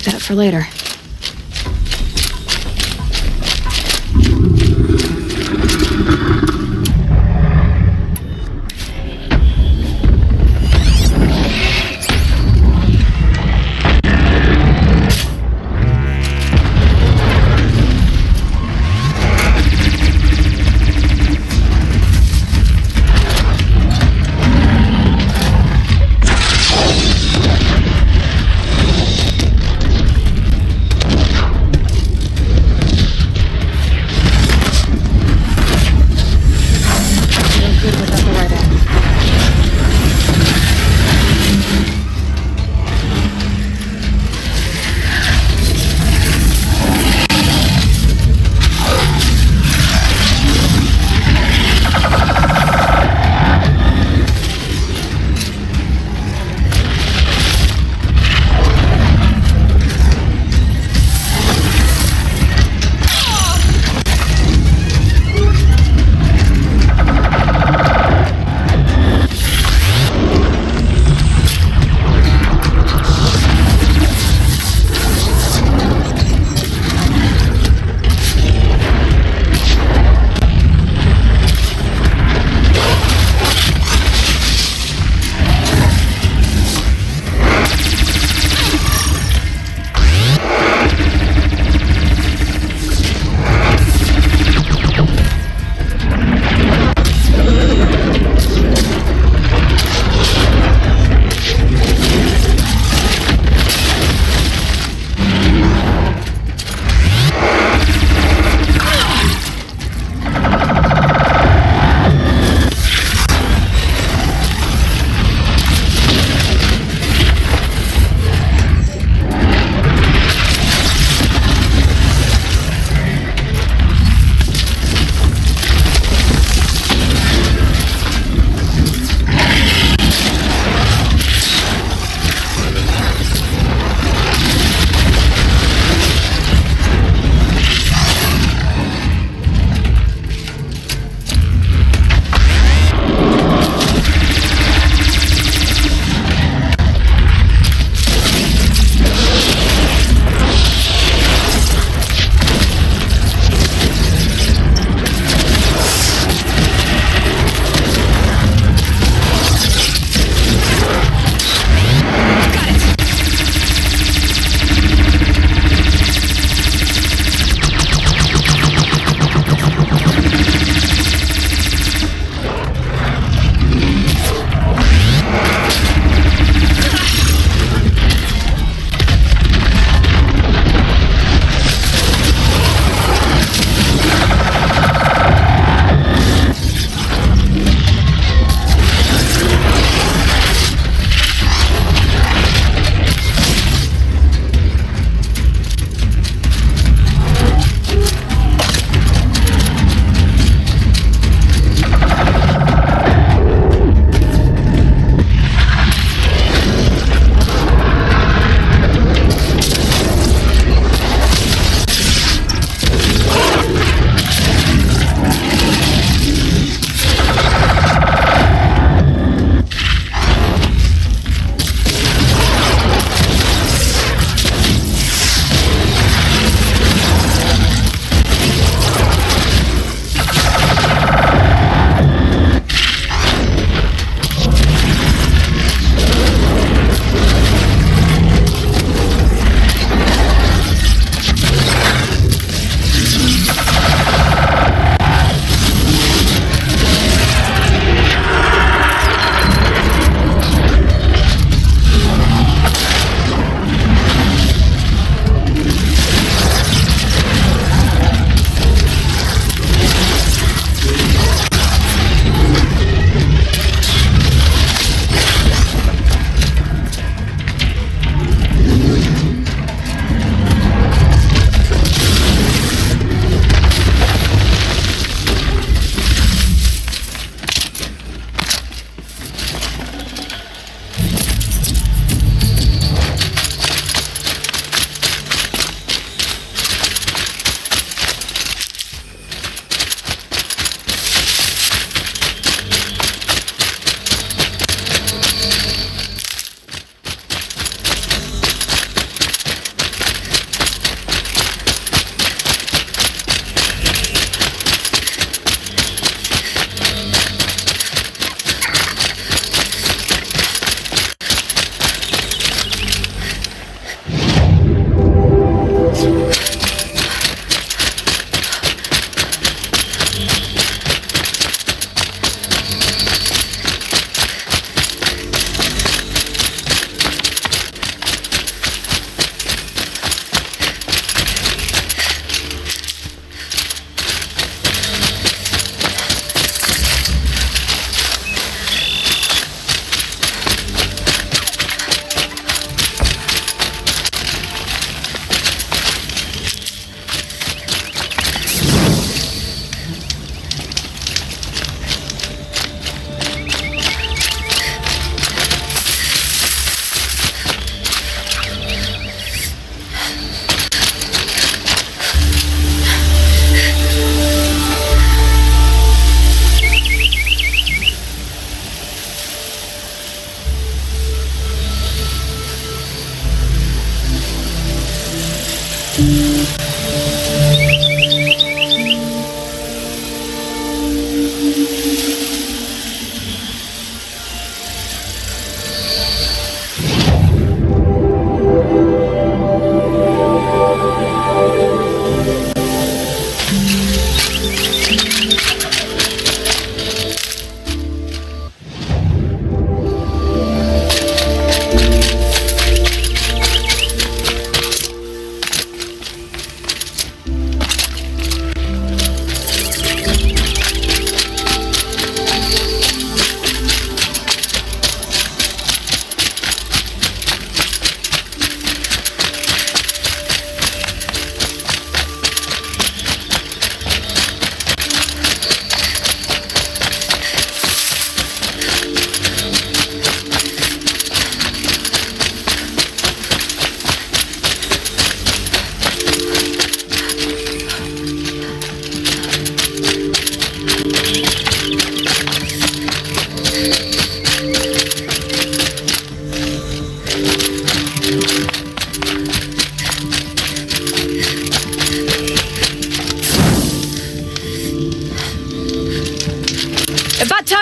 keep that for later.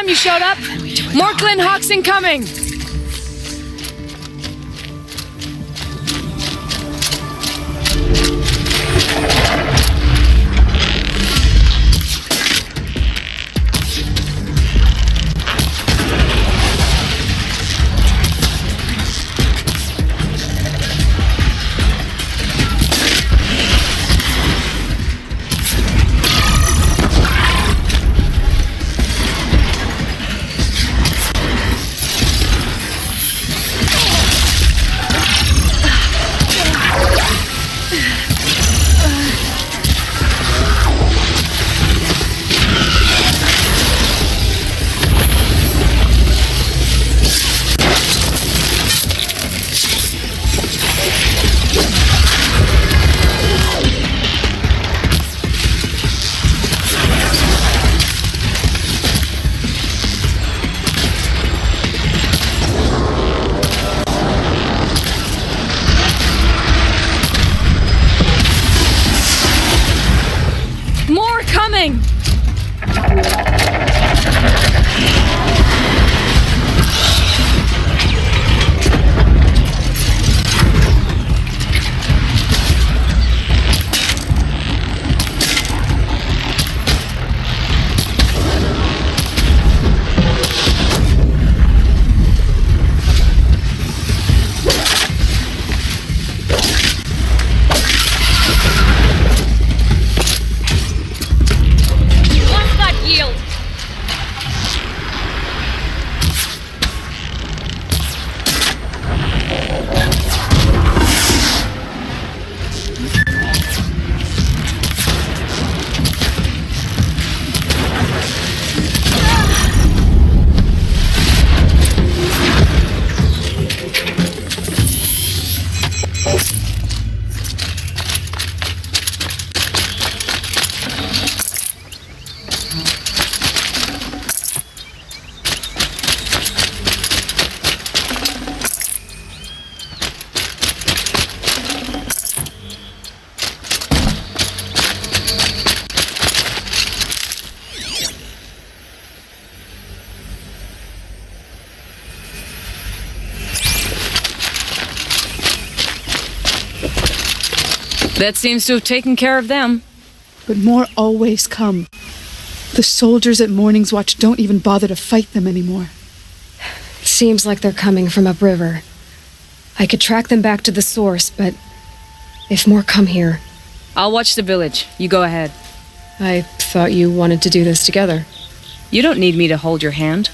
you showed up. More Clint Hawks incoming. That seems to have taken care of them. But more always come. The soldiers at Morning's Watch don't even bother to fight them anymore. Seems like they're coming from upriver. I could track them back to the source, but if more come here... I'll watch the village. You go ahead. I thought you wanted to do this together. You don't need me to hold your hand.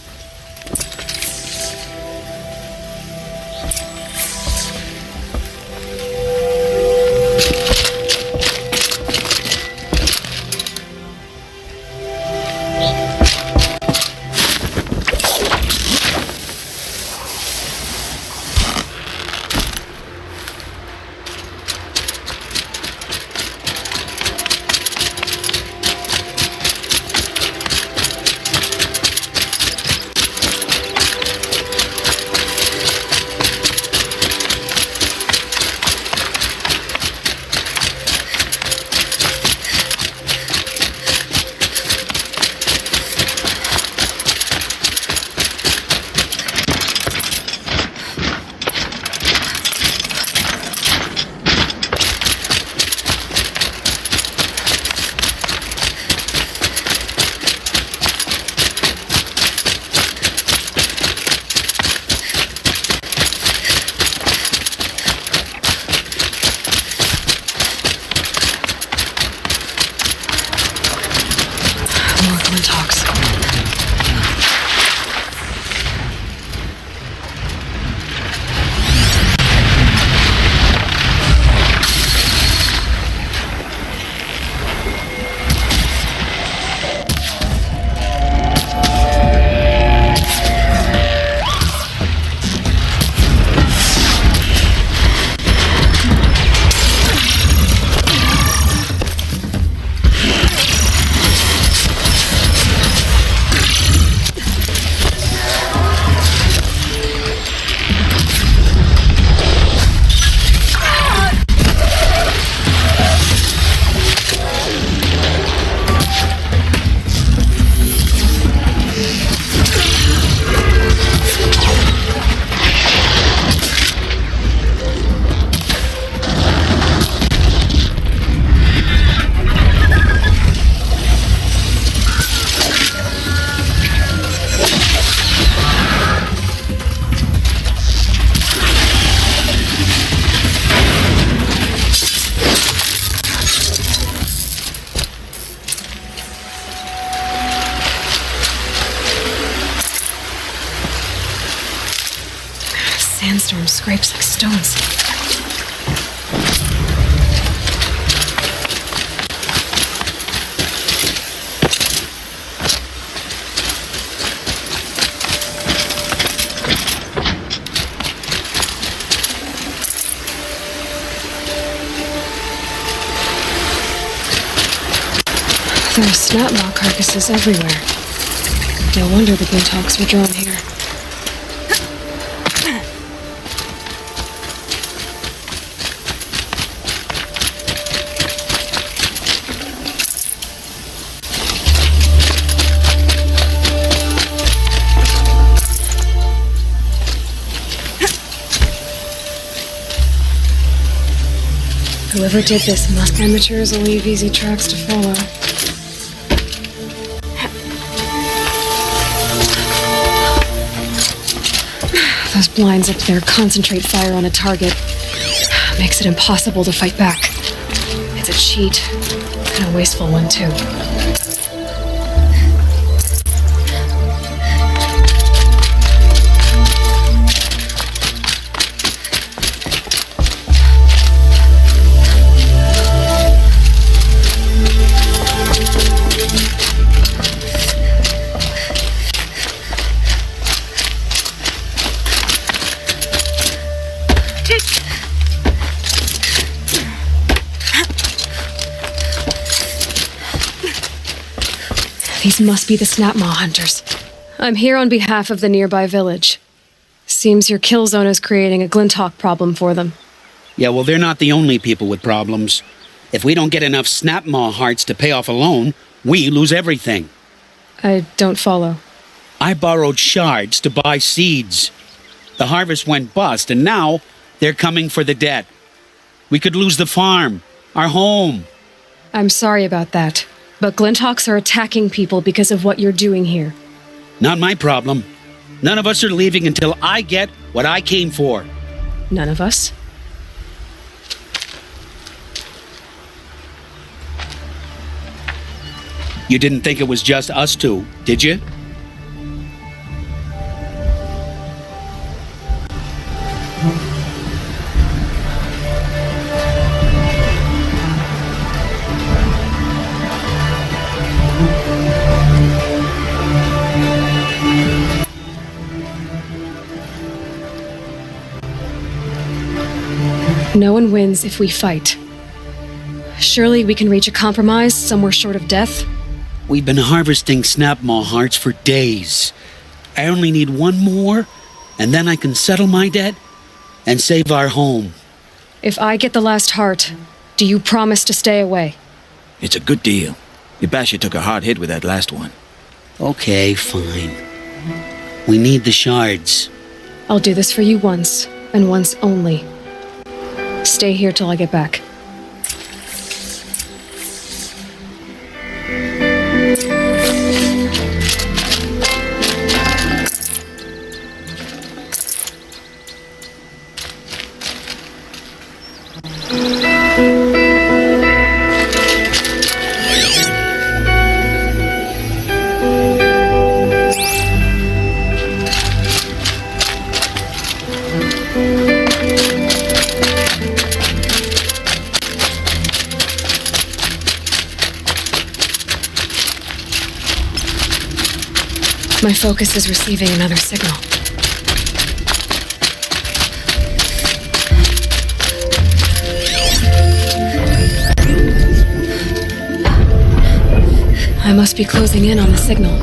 Sandstorm scrapes like stones. There are snap maw carcasses everywhere. No wonder the Glinthawks were drawn here. Whoever did this must amateurs will leave easy tracks to follow. Those blinds up there concentrate fire on a target. Makes it impossible to fight back. It's a cheat, and a wasteful one too. These must be the Snapmaw hunters. I'm here on behalf of the nearby village. Seems your kill zone is creating a Glinthawk problem for them. Yeah, well, they're not the only people with problems. If we don't get enough Snapmaw hearts to pay off a loan, we lose everything. I don't follow. I borrowed shards to buy seeds. The harvest went bust, and now they're coming for the debt. We could lose the farm, our home. I'm sorry about that, but Glinthawks are attacking people because of what you're doing here. Not my problem. None of us are leaving until I get what I came for. None of us? You didn't think it was just us two, did you? No one wins if we fight. Surely we can reach a compromise somewhere short of death? We've been harvesting Snapmaw hearts for days. I only need one more, and then I can settle my debt and save our home. If I get the last heart, do you promise to stay away? It's a good deal. Yabasha took a hard hit with that last one. Okay, fine. We need the shards. I'll do this for you once, and once only. Stay here till I get back. My focus is receiving another signal. I must be closing in on the signal.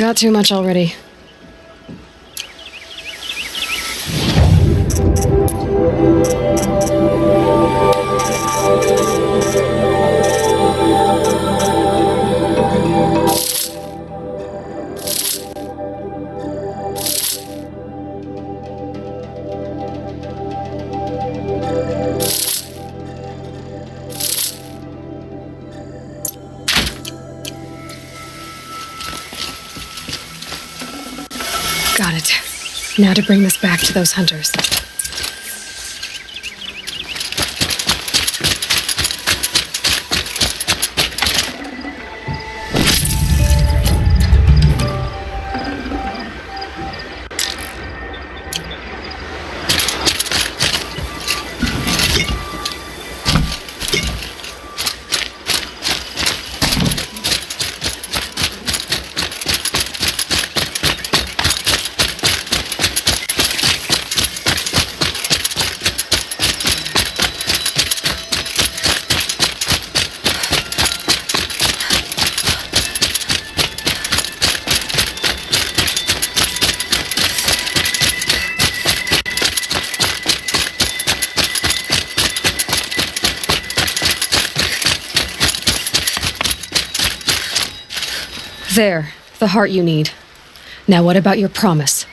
got too much already. Got it. Now to bring this back to those hunters. There, the heart you need. Now what about your promise?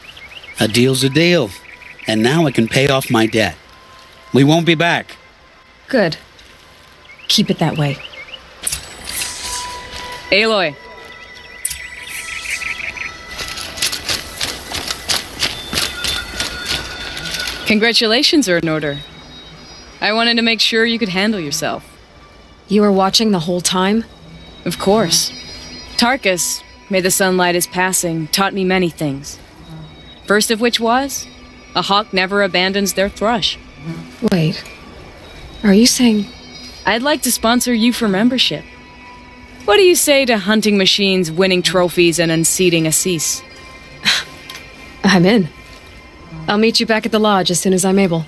A deal's a deal. And now I can pay off my debt. We won't be back. Good. Keep it that way. Aloy. Congratulations are in order. I wanted to make sure you could handle yourself. You were watching the whole time? Of course. Tarkus, may the sunlight is passing, taught me many things. First of which was, a hawk never abandons their thrush. Wait. Are you saying... I'd like to sponsor you for membership. What do you say to hunting machines, winning trophies, and unseating Assis? I'm in. I'll meet you back at the lodge as soon as I'm able.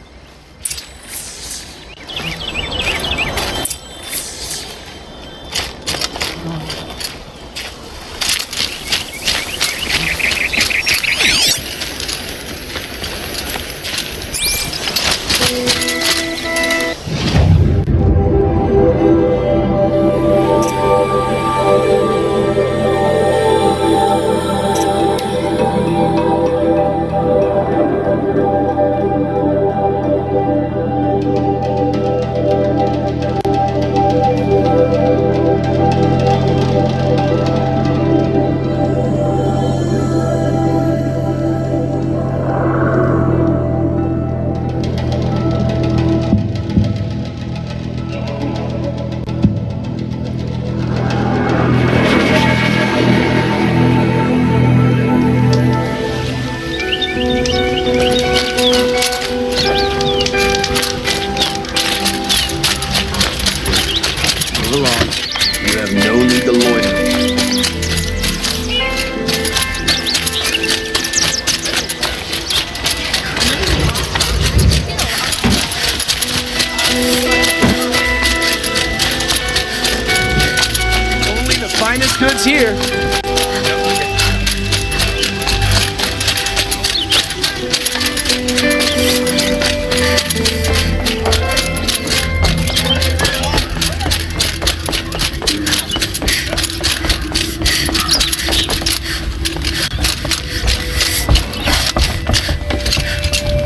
goods here.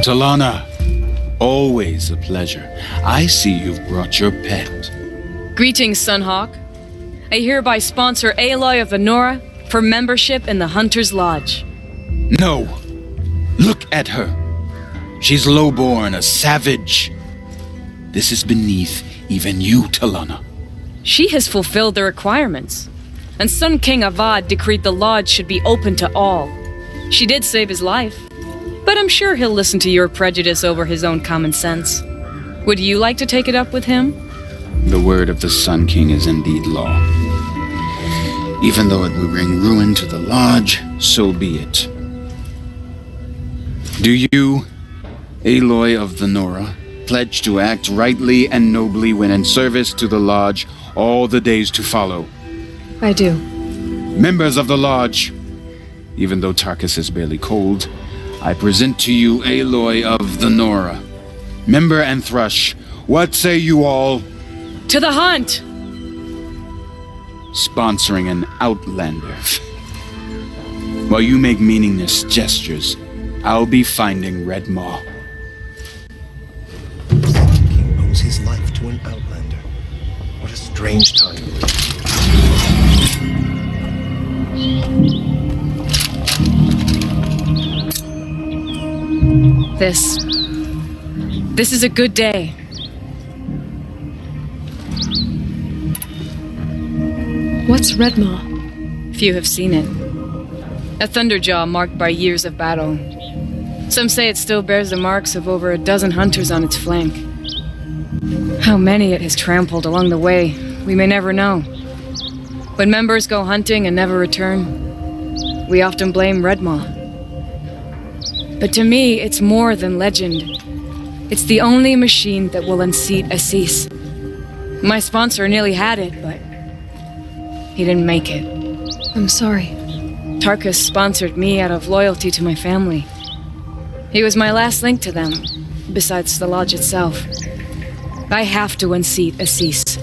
Talana, always a pleasure. I see you've brought your pet. Greetings, Sunhawk. I hereby sponsor Aloy of the Nora for membership in the Hunter's Lodge. No. Look at her. She's lowborn, a savage. This is beneath even you, Talana. She has fulfilled the requirements, and Sun King Avad decreed the lodge should be open to all. She did save his life, but I'm sure he'll listen to your prejudice over his own common sense. Would you like to take it up with him? The word of the Sun King is indeed law. Even though it will bring ruin to the lodge, so be it. Do you, Aloy of the Nora, pledge to act rightly and nobly when in service to the lodge all the days to follow? I do. Members of the lodge, even though Tarkus is barely cold, I present to you Aloy of the Nora. Member and Thrush, what say you all? To the hunt! Sponsoring an outlander. While you make meaningless gestures, I'll be finding Red Maw. The king owes his life to an outlander. What a strange time. This is a good day. What's Redmaw? Few have seen it. A thunderjaw marked by years of battle. Some say it still bears the marks of over a dozen hunters on its flank. How many it has trampled along the way, we may never know. When members go hunting and never return, we often blame Redmaw. But to me, it's more than legend. It's the only machine that will unseat Assis. My sponsor nearly had it, but he didn't make it. I'm sorry. Tarkus sponsored me out of loyalty to my family. He was my last link to them, besides the lodge itself. I have to unseat Assis.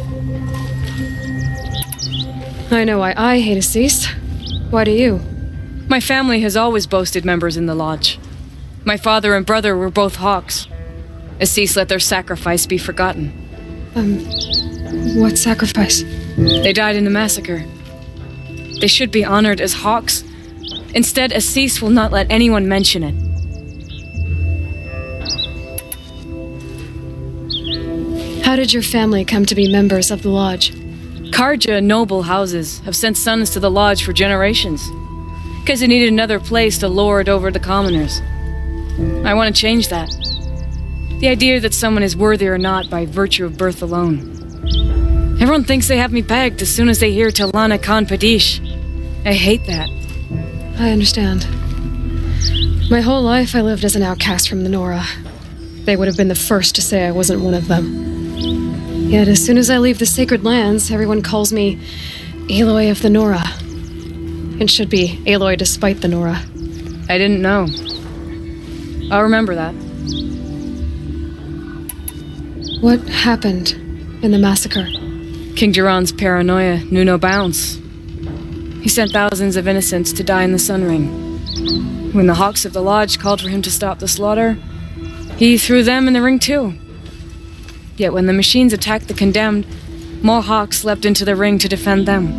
I know why I hate Assis. Why do you? My family has always boasted members in the lodge. My father and brother were both hawks. Assis let their sacrifice be forgotten. What sacrifice? They died in the massacre. They should be honored as hawks. Instead, Assis will not let anyone mention it. How did your family come to be members of the lodge? Karja noble houses have sent sons to the lodge for generations, because they needed another place to lord over the commoners. I want to change that. The idea that someone is worthy or not by virtue of birth alone. Everyone thinks they have me pegged as soon as they hear Talana Khan Padish. I hate that. I understand. My whole life I lived as an outcast from the Nora. They would have been the first to say I wasn't one of them. Yet as soon as I leave the sacred lands, everyone calls me Aloy of the Nora. It should be Aloy despite the Nora. I didn't know. I'll remember that. What happened in the massacre? King Jiran's paranoia knew no bounds. He sent thousands of innocents to die in the Sun Ring. When the Hawks of the Lodge called for him to stop the slaughter, he threw them in the ring too. Yet when the machines attacked the condemned, more Hawks leapt into the ring to defend them.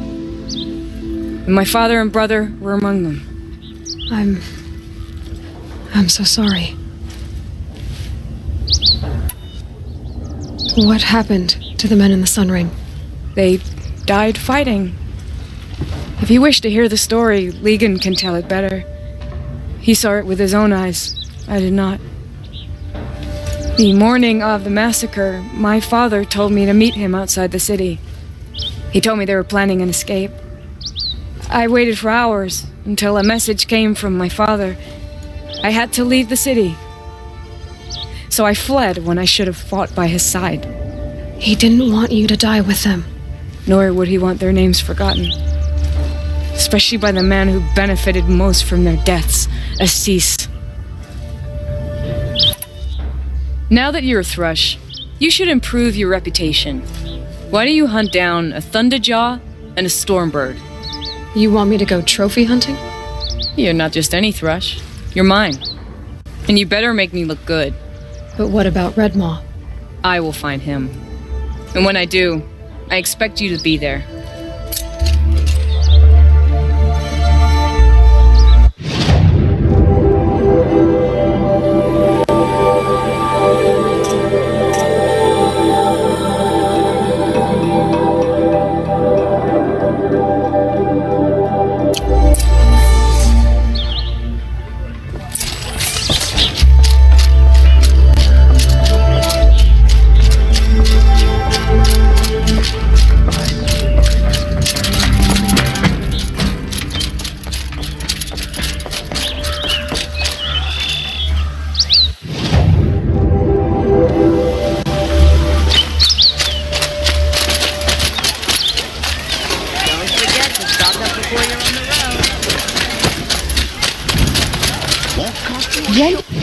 And my father and brother were among them. I'm so sorry. What happened to the men in the Sun Ring? They died fighting. If you wish to hear the story, Legan can tell it better. He saw it with his own eyes. I did not. The morning of the massacre, my father told me to meet him outside the city. He told me they were planning an escape. I waited for hours until a message came from my father. I had to leave the city. So I fled when I should have fought by his side. He didn't want you to die with them. Nor would he want their names forgotten. Especially by the man who benefited most from their deaths, Assis. Now that you're a thrush, you should improve your reputation. Why don't you hunt down a thunderjaw and a stormbird? You want me to go trophy hunting? You're not just any thrush. You're mine. And you better make me look good. But what about Redmaw? I will find him. And when I do, I expect you to be there. Gent